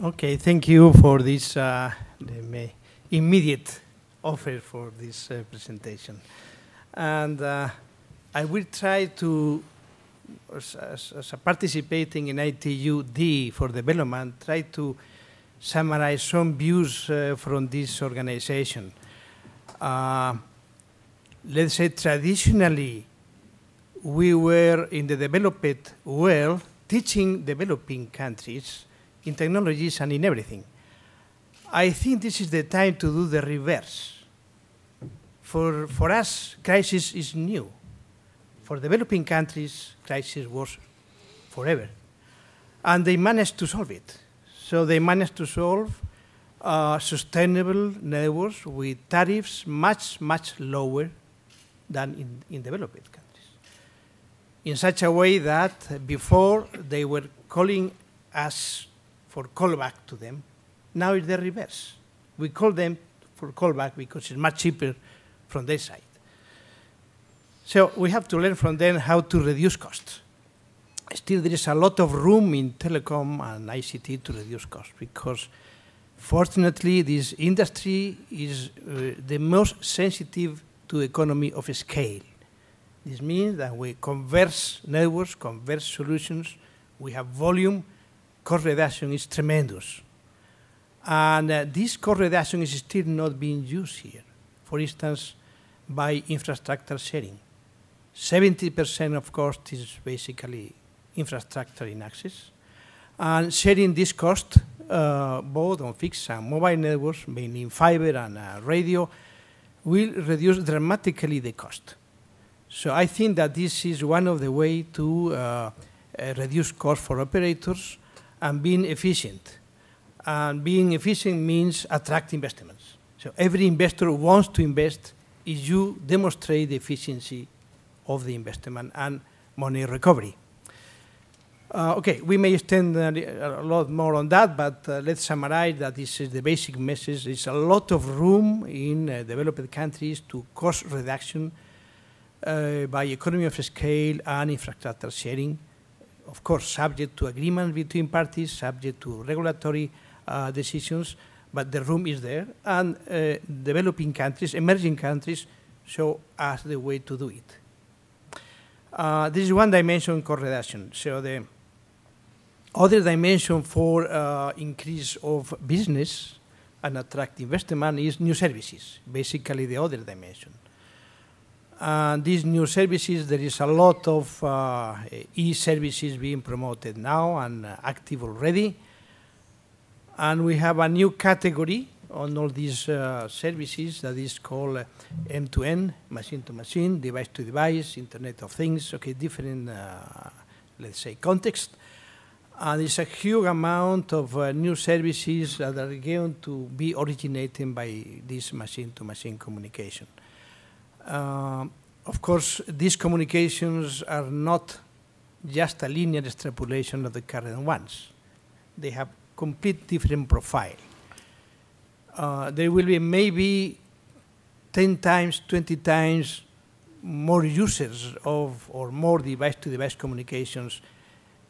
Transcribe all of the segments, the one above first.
Okay, thank you for this immediate offer for this presentation. And I will try to, as participating in ITU-D for development, try to summarize some views from this organization. Let's say traditionally, we were in the developed world teaching developing countries in technologies and in everything. I think this is the time to do the reverse. For us, crisis is new. For developing countries, crisis was forever. And they managed to solve it. So they managed to solve sustainable networks with tariffs much, much lower than in developed countries. In such a way that before they were calling us for callback to them, now it's the reverse. We call them for callback because it's much cheaper from their side. So we have to learn from them how to reduce costs. Still, there is a lot of room in telecom and ICT to reduce costs because, fortunately, this industry is the most sensitive to economy of scale. This means that we converge networks, converge solutions, we have volume, cost reduction is tremendous. And this cost reduction is still not being used here. For instance, by infrastructure sharing. 70% of cost is basically infrastructure in access. And sharing this cost, both on fixed and mobile networks, mainly in fiber and radio, will reduce dramatically the cost. So I think that this is one of the ways to reduce cost for operators and being efficient. And being efficient means attract investments. So every investor wants to invest if you demonstrate the efficiency of the investment and money recovery. Okay, we may extend a lot more on that, but let's summarize that this is the basic message. There's a lot of room in developed countries to cost reduction by economy of scale and infrastructure sharing. Of course, subject to agreement between parties, subject to regulatory decisions, but the room is there. And developing countries, emerging countries, show us the way to do it. This is one dimension, cost reduction. So the other dimension for increase of business and attract investment is new services, basically the other dimension. These new services, there is a lot of e-services being promoted now and active already. And we have a new category on all these services that is called M2N, machine-to-machine, device-to-device, Internet of Things, okay, different, let's say, context. And it's a huge amount of new services that are going to be originated by this machine-to-machine communication. Of course, these communications are not just a linear extrapolation of the current ones. They have complete different profile. There will be maybe 10 times, 20 times more users of, or more device-to-device communications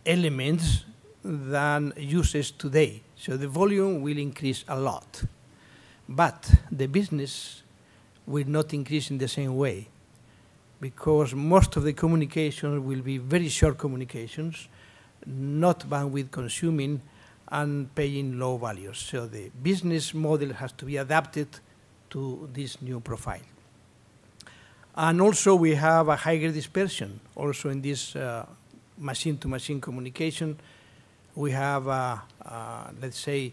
elements than users today. So the volume will increase a lot. But the business will not increase in the same way because most of the communications will be very short communications, not bandwidth consuming, and paying low values. So the business model has to be adapted to this new profile. And also we have a higher dispersion. Also in this machine-to-machine communication, we have, let's say,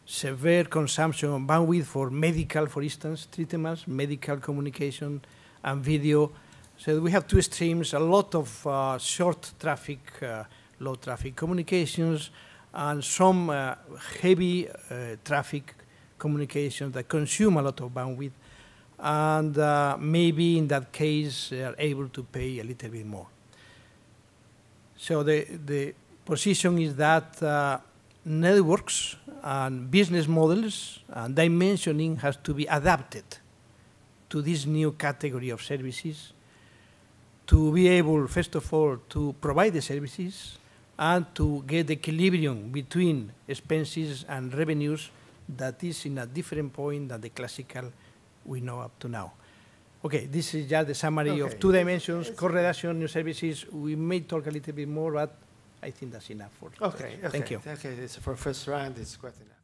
severe consumption of bandwidth for medical, for instance, treatments, medical communication, and video. So we have two streams, a lot of short traffic, low traffic communications, and some heavy traffic communications that consume a lot of bandwidth, and maybe in that case they are able to pay a little bit more. So the position is that networks and business models and dimensioning has to be adapted to this new category of services to be able, first of all, to provide the services, and to get equilibrium between expenses and revenues that is in a different point than the classical we know up to now. Okay, this is just the summary of 2 dimensions, cost reduction, new services. We may talk a little bit more, but I think that's enough for today. Okay, Thank you. Okay, for first round, it's quite enough.